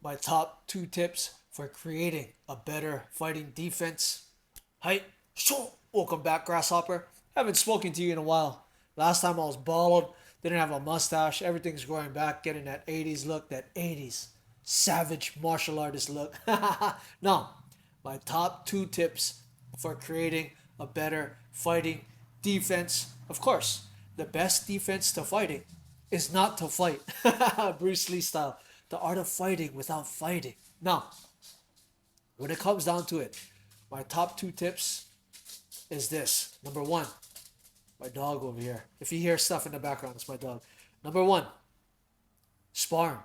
my top 2 tips for creating a better fighting defense. Hi, so welcome back, Grasshopper. Haven't spoken to you in a while. Last time I was bald, didn't have a mustache. Everything's growing back, getting that 80s look, that 80s savage martial artist look. Now, my top 2 tips for creating a better fighting defense. Of course, the best defense to fighting is not to fight. Bruce Lee style. The art of fighting without fighting. Now, when it comes down to it, my top 2 tips is this. Number one, my dog over here. If you hear stuff in the background, it's my dog. Number one, sparring.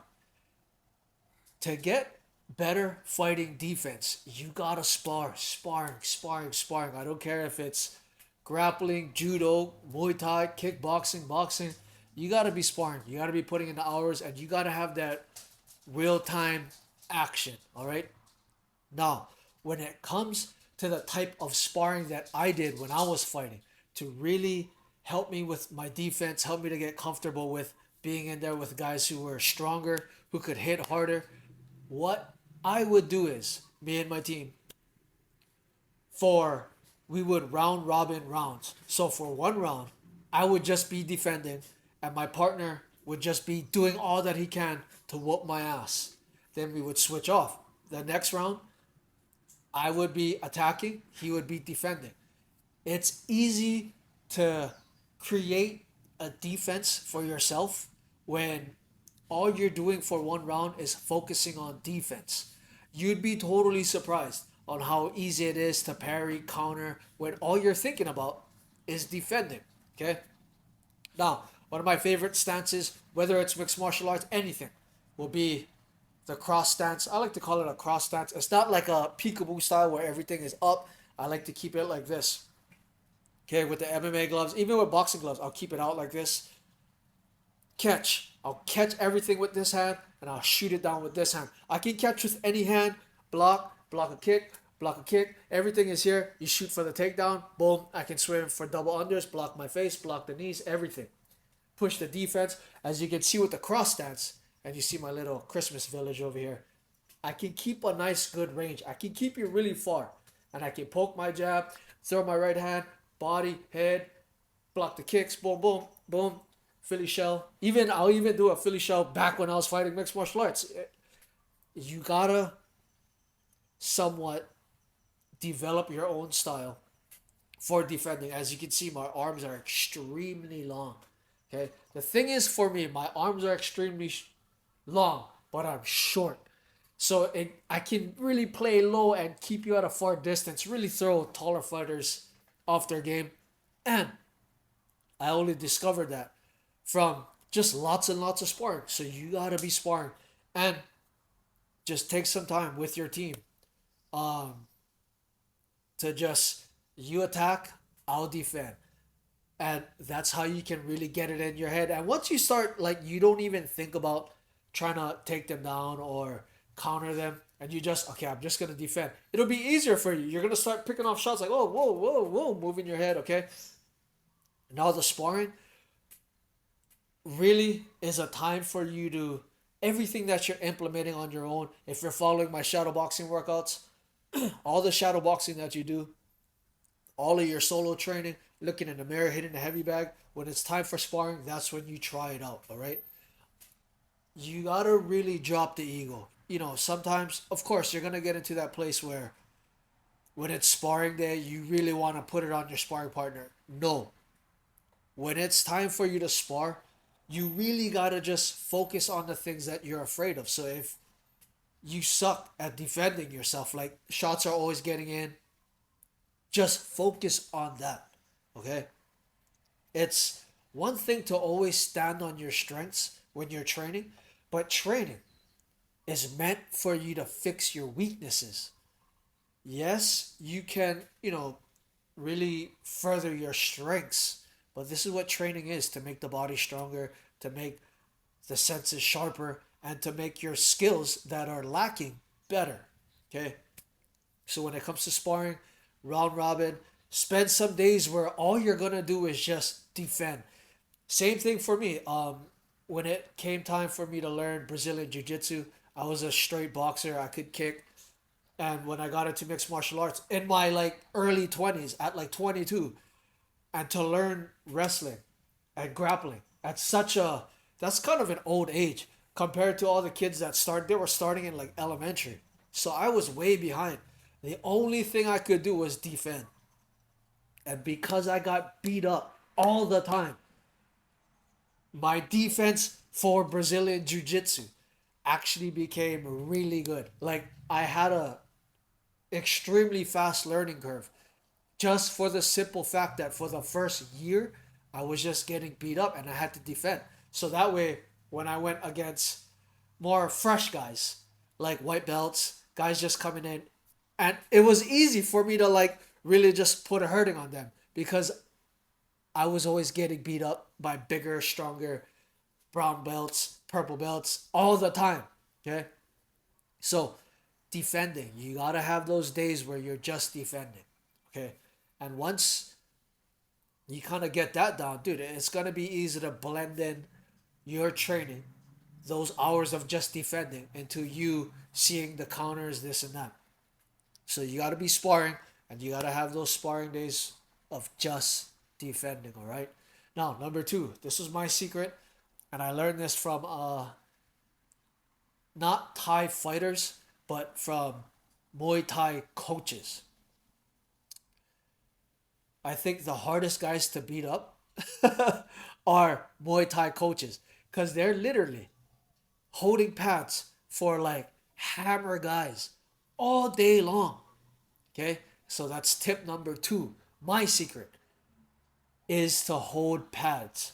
To get better fighting defense, you gotta sparring. I don't care if it's grappling, judo, Muay Thai, kickboxing, boxing. You gotta be sparring. You gotta be putting in the hours, and you gotta have that real time action. All right. Now, when it comes to the type of sparring that I did when I was fighting to really help me with my defense, help me to get comfortable with being in there with guys who were stronger, who could hit harder, what I would do is, me and my team, for we would round robin rounds. So for one round, I would just be defending, and my partner would just be doing all that he can to whoop my ass. Then we would switch off. The next round, I would be attacking, he would be defending. It's easy to create a defense for yourself when all you're doing for one round is focusing on defense. You'd be totally surprised on how easy it is to parry, counter, when all you're thinking about is defending. Okay? Now, one of my favorite stances, whether it's mixed martial arts, anything, will be the cross stance. I like to call it a cross stance. It's not like a peekaboo style where everything is up. I like to keep it like this. Okay, with the MMA gloves, even with boxing gloves, I'll keep it out like this. Catch. I'll catch everything with this hand and I'll shoot it down with this hand. I can catch with any hand, block a kick, block a kick. Everything is here. You shoot for the takedown, boom. I can swim for double unders, block my face, block the knees, everything. Push the defense. As you can see with the cross stance, and you see my little Christmas village over here, I can keep a nice good range. I can keep you really far. And I can poke my jab, throw my right hand, body, head, block the kicks, boom, boom, boom. Philly shell. I'll even do a Philly shell back when I was fighting mixed martial arts. You gotta somewhat develop your own style for defending. As you can see, my arms are extremely long. Okay. The thing is, for me, my arms are extremely long, but I'm short. So I can really play low and keep you at a far distance. Really throw taller fighters off their game. And I only discovered that from just lots and lots of sparring. So you gotta be sparring and just take some time with your team, um, to just you attack, I'll defend, and that's how you can really get it in your head. And once you start, like, you don't even think about trying to take them down or counter them, and you just, okay, I'm just gonna defend. It'll be easier for you. You're gonna start picking off shots like, oh, whoa, whoa, whoa, moving your head. Okay. Now the sparring really is a time for you to everything that you're implementing on your own. If you're following my shadow boxing workouts, all the shadow boxing that you do, all of your solo training, looking in the mirror, hitting the heavy bag, when it's time for sparring, that's when you try it out. All right. You gotta really drop the ego. Sometimes, of course, you're gonna get into that place where when it's sparring day, you really want to put it on your sparring partner. No. When it's time for you to spar, you really gotta just focus on the things that you're afraid of. So if you suck at defending yourself, like shots are always getting in, just focus on that. Okay? It's one thing to always stand on your strengths when you're training, but training is meant for you to fix your weaknesses. Yes, you can, really further your strengths, but this is what training is, to make the body stronger, to make the senses sharper, and to make your skills that are lacking better. Okay? So when it comes to sparring, round robin, spend some days where all you're gonna do is just defend. Same thing for me. When it came time for me to learn Brazilian Jiu Jitsu, I was a straight boxer. I could kick. And when I got into mixed martial arts in my like early 20s, at like 22, and to learn wrestling and grappling at such a, that's kind of an old age compared to all the kids that start, they were starting in like elementary. So I was way behind. The only thing I could do was defend. And because I got beat up all the time, my defense for Brazilian Jiu Jitsu actually became really good. Like I had a extremely fast learning curve just for the simple fact that for the first year I was just getting beat up and I had to defend. So that way when I went against more fresh guys like white belts, guys just coming in, and it was easy for me to like really just put a hurting on them because I was always getting beat up by bigger, stronger brown belts, purple belts all the time. Okay? So defending, you gotta have those days where you're just defending. Okay? And once you kind of get that down, dude, it's gonna be easy to blend in your training, those hours of just defending, into you seeing the counters, this and that. So you gotta be sparring, and you gotta have those sparring days of just defending. All right. Now, number two, this was my secret, and I learned this from not Thai fighters, but from Muay Thai coaches. I think the hardest guys to beat up are Muay Thai coaches because they're literally holding pads for like hammer guys all day long. Okay, so that's tip number two. My secret is to hold pads.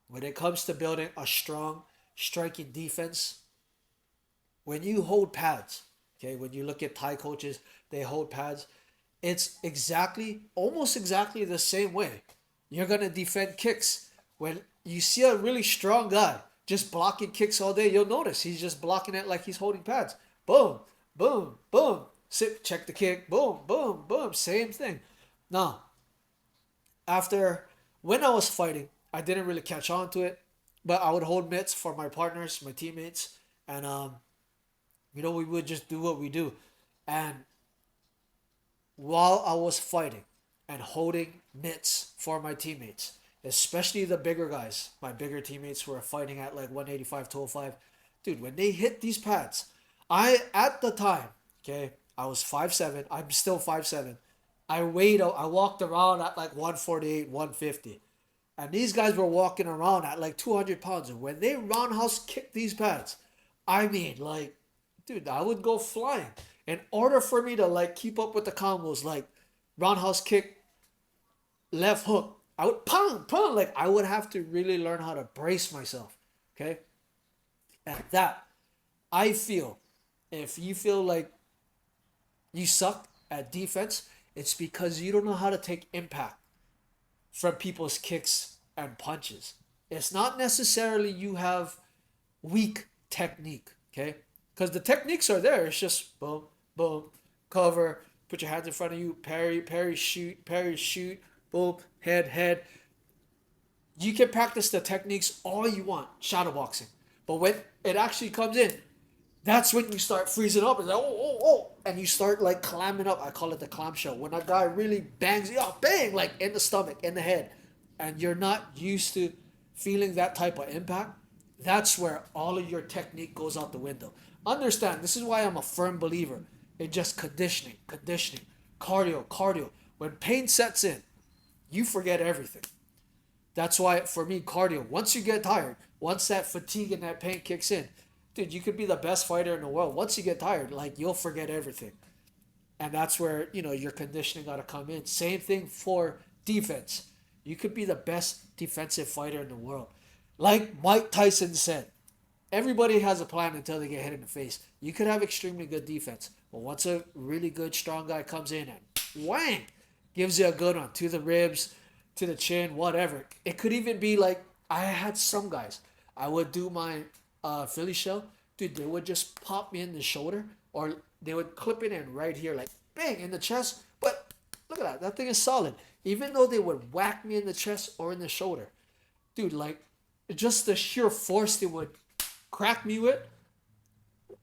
When it comes to building a strong striking defense, when you hold pads, okay, when you look at Thai coaches, they hold pads. It's exactly, almost exactly the same way you're gonna defend kicks. When you see a really strong guy just blocking kicks all day, you'll notice he's just blocking it like he's holding pads. Boom, boom, boom. Sit, check the kick. Boom, boom, boom. Same thing. Now, after when I was fighting, I didn't really catch on to it, but I would hold mitts for my partners, my teammates, and we would just do what we do. And while I was fighting and holding mitts for my teammates, especially the bigger guys, my bigger teammates who are fighting at like 185, 205, dude, when they hit these pads, at the time, okay, I was 5'7", I'm still 5'7". I walked around at like 148, 150. And these guys were walking around at like 200 pounds. And when they roundhouse kick these pads, I mean, like, dude, I would go flying. In order for me to like keep up with the combos, like roundhouse kick, left hook, I would pound, pound. Like I would have to really learn how to brace myself. Okay? And that, I feel, if you feel like you suck at defense, it's because you don't know how to take impact from people's kicks and punches. It's not necessarily you have weak technique, okay? Because the techniques are there. It's just boom, boom, cover, put your hands in front of you, parry, shoot, boom, head, head. You can practice the techniques all you want, shadow boxing. But when it actually comes in, that's when you start freezing up and like, and you start like clamming up. I call it the clamshell. When a guy really bangs you up, bang, like in the stomach, in the head, and you're not used to feeling that type of impact, that's where all of your technique goes out the window. Understand, this is why I'm a firm believer in just conditioning, cardio. When pain sets in, you forget everything. That's why, for me, cardio, once you get tired, once that fatigue and that pain kicks in, dude, you could be the best fighter in the world. Once you get tired, like, you'll forget everything. And that's where, your conditioning got to come in. Same thing for defense. You could be the best defensive fighter in the world. Like Mike Tyson said, everybody has a plan until they get hit in the face. You could have extremely good defense, but once a really good, strong guy comes in and whang, gives you a good one to the ribs, to the chin, whatever. It could even be like, I had some guys, I would do my Philly shell, dude, they would just pop me in the shoulder, or they would clip it in right here, like bang, in the chest. But look at that thing is solid. Even though they would whack me in the chest or in the shoulder, dude, like just the sheer force they would crack me with,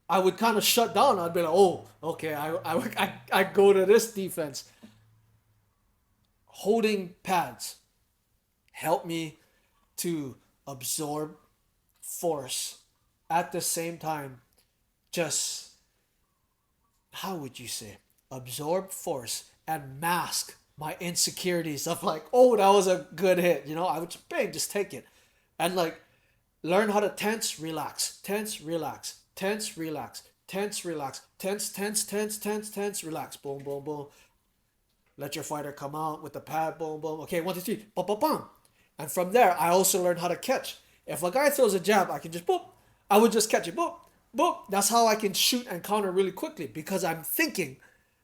I would kind of shut down. I'd be like, oh, okay, I go to this defense. Holding pads help me to absorb force at the same time. Just, how would you say, absorb force and mask my insecurities of like, oh, that was a good hit. I would just bang, just take it. And like learn how to tense, relax, tense, relax, tense, relax, tense, relax, tense, tense, tense, tense, tense, relax. Boom, boom, boom. Let your fighter come out with the pad. Boom, boom. Okay, one, two, three. Boom, boom, boom. And from there, I also learned how to catch. If a guy throws a jab, I can just boop. I would just catch it. Boop, boop. That's how I can shoot and counter really quickly because I'm thinking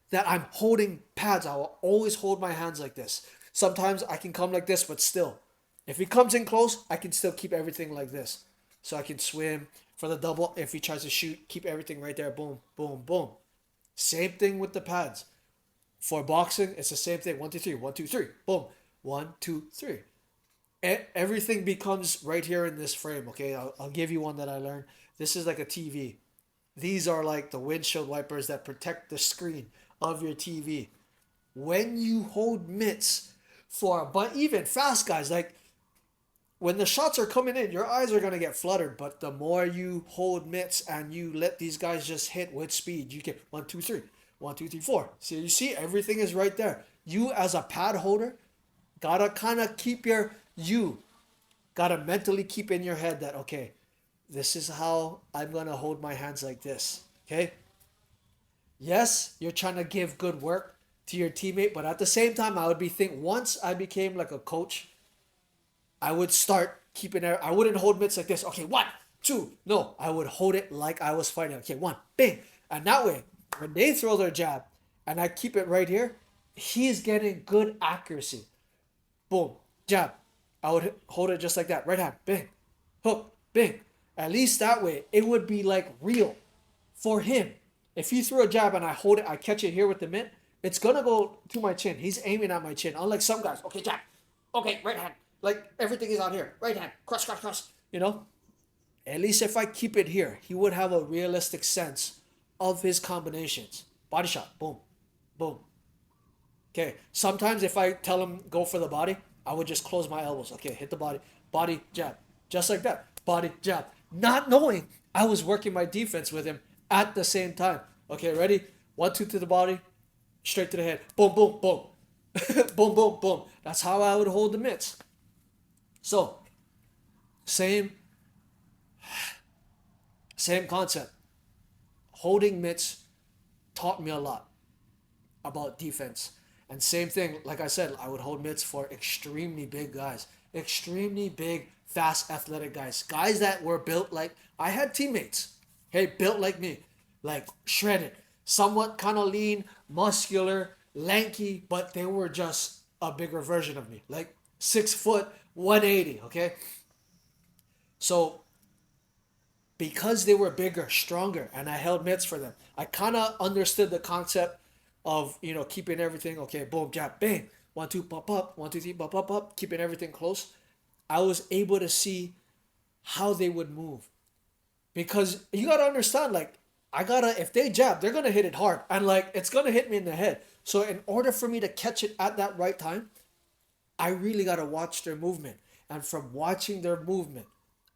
that I'm holding pads. I will always hold my hands like this. Sometimes I can come like this, but still. If he comes in close, I can still keep everything like this. So I can swim for the double. If he tries to shoot, keep everything right there. Boom, boom, boom. Same thing with the pads. For boxing, it's the same thing. 1, 2, 3. 1, 2, 3. Boom. 1, 2, 3. Everything becomes right here in this frame. Okay, I'll give you one that I learned. This is like a TV. These are like the windshield wipers that protect the screen of your TV. When you hold mitts but even fast guys, like when the shots are coming in, your eyes are going to get fluttered. But the more you hold mitts and you let these guys just hit with speed, you get 1, 2, 3, 1, 2, 3, 4. So you see, everything is right there. You as a pad holder, gotta kind of you gotta mentally keep in your head that, okay, this is how I'm going to hold my hands like this. Okay? Yes, you're trying to give good work to your teammate, but at the same time, I would be think once I became like a coach, I would start keeping it. I wouldn't hold mitts like this. Okay, 1, 2. No, I would hold it like I was fighting. Okay, 1, bang. And that way, when they throw their jab and I keep it right here, he's getting good accuracy. Boom, jab. I would hold it just like that. Right hand, bang. Hook, bang. At least that way, it would be like real for him. If he threw a jab and I hold it, I catch it here with the mitt, it's gonna go to my chin. He's aiming at my chin. Unlike some guys, okay, jab, okay, right hand. Like everything is out here. Right hand, cross, cross, cross. At least if I keep it here, he would have a realistic sense of his combinations. Body shot, boom, boom. Okay, sometimes if I tell him go for the body, I would just close my elbows. Okay, hit the body, jab. Just like that, body, jab. Not knowing I was working my defense with him at the same time. Okay, ready? 1, 2 to the body, straight to the head. Boom, boom, boom. Boom, boom, boom. That's how I would hold the mitts. So, same concept. Holding mitts taught me a lot about defense. And same thing, like I said, I would hold mitts for extremely big guys. Extremely big, fast, athletic guys. Guys that were built like, I had teammates, hey, built like me, like shredded, somewhat kind of lean, muscular, lanky, but they were just a bigger version of me. Like 6 foot, 180, okay? So because they were bigger, stronger, and I held mitts for them, I kind of understood the concept of, keeping everything, okay, boom, jab, bang, 1, 2, pop up, 1, 2, 3, pop up, up, keeping everything close. I was able to see how they would move. Because you gotta understand, like, if they jab, they're gonna hit it hard. And like, it's gonna hit me in the head. So in order for me to catch it at that right time, I really gotta watch their movement. And from watching their movement,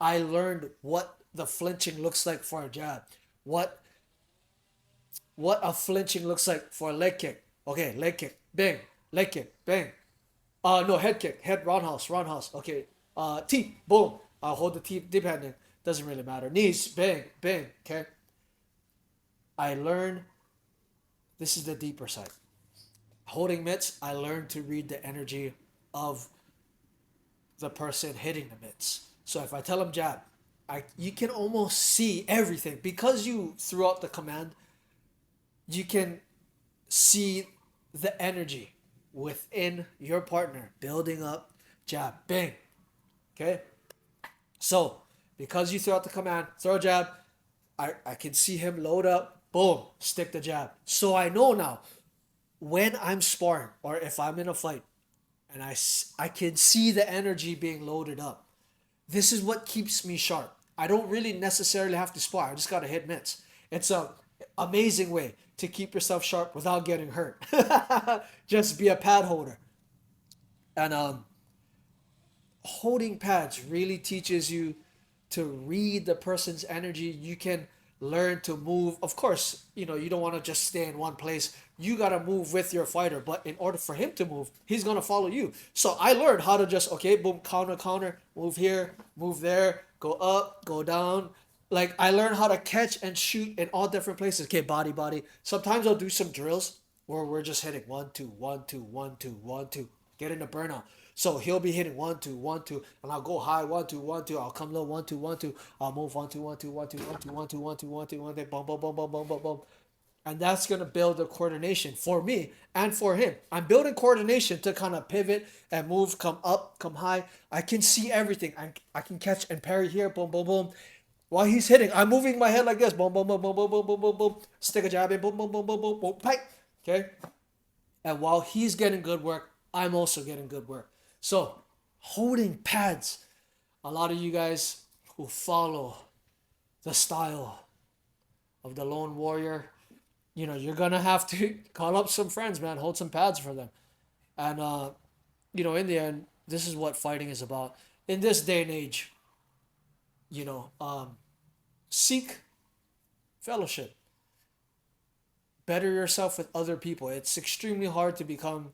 I learned what the flinching looks like for a jab. What a flinching looks like for a leg kick. Okay, leg kick, bang, leg kick, bang. No, head kick, head roundhouse, roundhouse. Okay, teep, boom. I'll hold the teep depending. Doesn't really matter. Knees, bang, bang. Okay. I learned. This is the deeper side. Holding mitts, I learned to read the energy of the person hitting the mitts. So if I tell him jab, you can almost see everything because you threw out the command. You can see the energy within your partner building up, jab, bang. Okay? So, because you throw out the command, throw a jab, I can see him load up, boom, stick the jab. So I know now when I'm sparring or if I'm in a fight and I can see the energy being loaded up. This is what keeps me sharp. I don't really necessarily have to spar. I just got to hit mitts. It's a amazing way to keep yourself sharp without getting hurt. Just be a pad holder. And holding pads really teaches you to read the person's energy. You can learn to move. Of course, you don't want to just stay in one place. You got to move with your fighter, but in order for him to move, he's going to follow you. So I learned how to just, okay, boom, counter, counter, move here, move there, go up, go down. Like I learned how to catch and shoot in all different places. Okay, body, body. Sometimes I'll do some drills where we're just hitting one, two, one, two, one, two, one, two, get in the burnout. So he'll be hitting one, two, one, two, and I'll go high, one, two, one, two. I'll come low, one, two, one, two. I'll move one, two, one, two, one, two, one, two, one, two, one, two, one, two, one, two, boom, boom, boom, boom, boom, boom, boom. And that's gonna build the coordination for me and for him. I'm building coordination to kind of pivot and move, come up, come high. I can see everything. I can catch and parry here, boom, boom, boom. While he's hitting, I'm moving my head like this, boom, boom, boom, boom, boom, boom, boom, boom, boom. Stick a jab in, boom, boom, boom, boom, boom, boom, pipe. Okay. And while he's getting good work, I'm also getting good work. So holding pads. A lot of you guys who follow the style of the lone warrior, you're gonna have to call up some friends, man. Hold some pads for them, and in the end, this is what fighting is about. In this day and age, you know, um, seek fellowship, better yourself with other people. It's extremely hard to become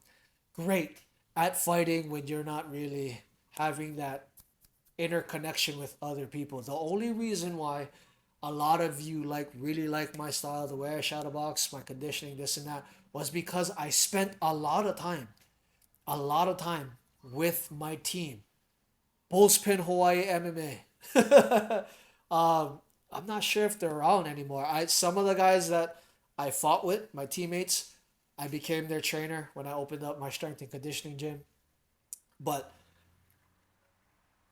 great at fighting when you're not really having that interconnection with other people. The only reason why a lot of you really like my style, the way I shadow box, my conditioning, this and that, was because I spent a lot of time with my team. Bullspin Hawaii MMA. I'm not sure if they're around anymore. Some of the guys that I fought with, my teammates, I became their trainer when I opened up my strength and conditioning gym. But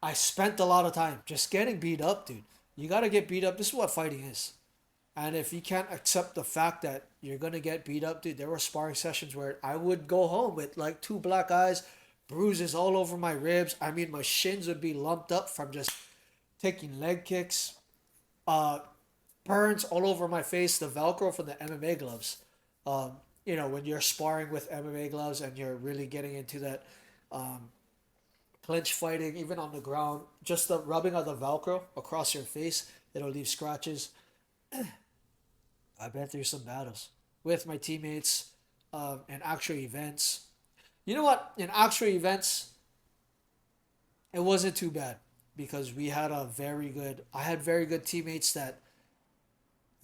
I spent a lot of time just getting beat up, dude. You gotta get beat up. This is what fighting is. And if you can't accept the fact that you're gonna get beat up, dude, there were sparring sessions where I would go home with like two black eyes, bruises all over my ribs. I mean, my shins would be lumped up from just taking leg kicks. Uh, Burns all over my face. The Velcro from the MMA gloves. When you're sparring with MMA gloves and you're really getting into that clinch fighting, even on the ground, just the rubbing of the Velcro across your face, it'll leave scratches. I've been through some battles with my teammates in actual events. You know what? In actual events, it wasn't too bad because I had very good teammates that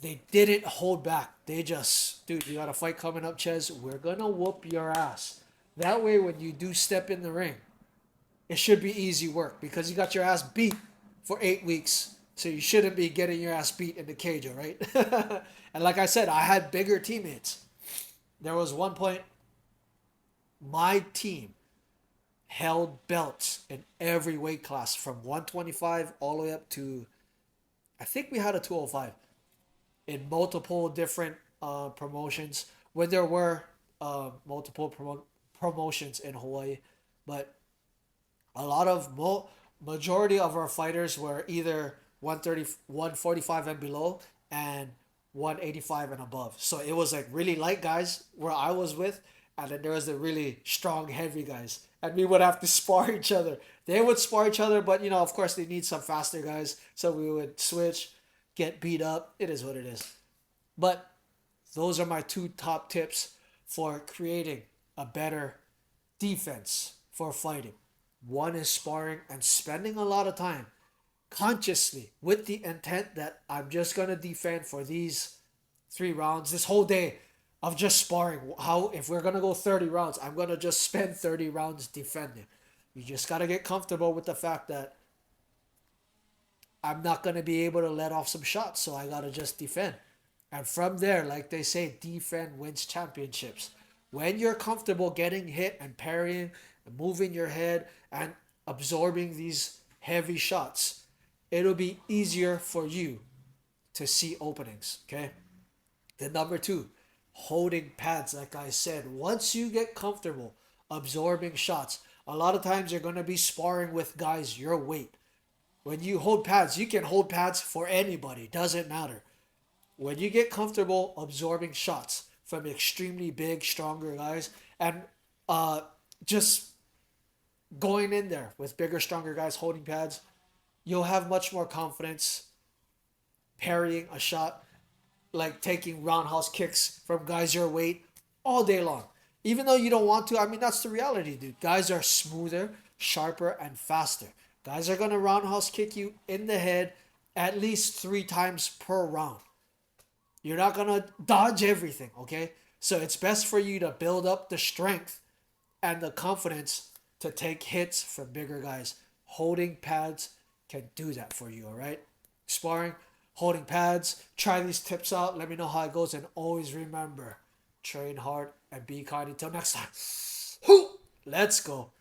they didn't hold back. They just, dude, you got a fight coming up, Ches. We're going to whoop your ass. That way, when you do step in the ring, it should be easy work because you got your ass beat for 8 weeks. So you shouldn't be getting your ass beat in the cage, all right? And like I said, I had bigger teammates. There was one point, my team held belts in every weight class from 125 all the way up to, I think we had a 205 in multiple different promotions when there were multiple promotions in Hawaii. But a lot of majority of our fighters were either 130, 145 and below and 185 and above. So it was like really light guys where I was with, and then there was the really strong heavy guys. And we would have to spar each other. They would spar each other, but of course they need some faster guys. So we would switch, get beat up. It is what it is. But those are my two top tips for creating a better defense for fighting. One is sparring and spending a lot of time consciously with the intent that I'm just going to defend for these 3 rounds, this whole day of just sparring. If we're going to go 30 rounds, I'm going to just spend 30 rounds defending. You just got to get comfortable with the fact that I'm not going to be able to let off some shots, so I got to just defend. And from there, like they say, defend wins championships. When you're comfortable getting hit and parrying and moving your head and absorbing these heavy shots, it'll be easier for you to see openings, okay? Then number 2, holding pads, like I said. Once you get comfortable absorbing shots, a lot of times you're going to be sparring with guys your weight. When you hold pads, you can hold pads for anybody. Doesn't matter. When you get comfortable absorbing shots from extremely big, stronger guys, and uh, just going in there with bigger, stronger guys holding pads, you'll have much more confidence parrying a shot, like taking roundhouse kicks from guys your weight all day long. Even though you don't want to, I mean, that's the reality, dude. Guys are smoother, sharper, and faster. Guys are going to roundhouse kick you in the head at least 3 times per round. You're not going to dodge everything, okay? So it's best for you to build up the strength and the confidence to take hits from bigger guys. Holding pads can do that for you, all right? Sparring, holding pads, try these tips out. Let me know how it goes. And always remember, train hard and be kind. Until next time. Let's go.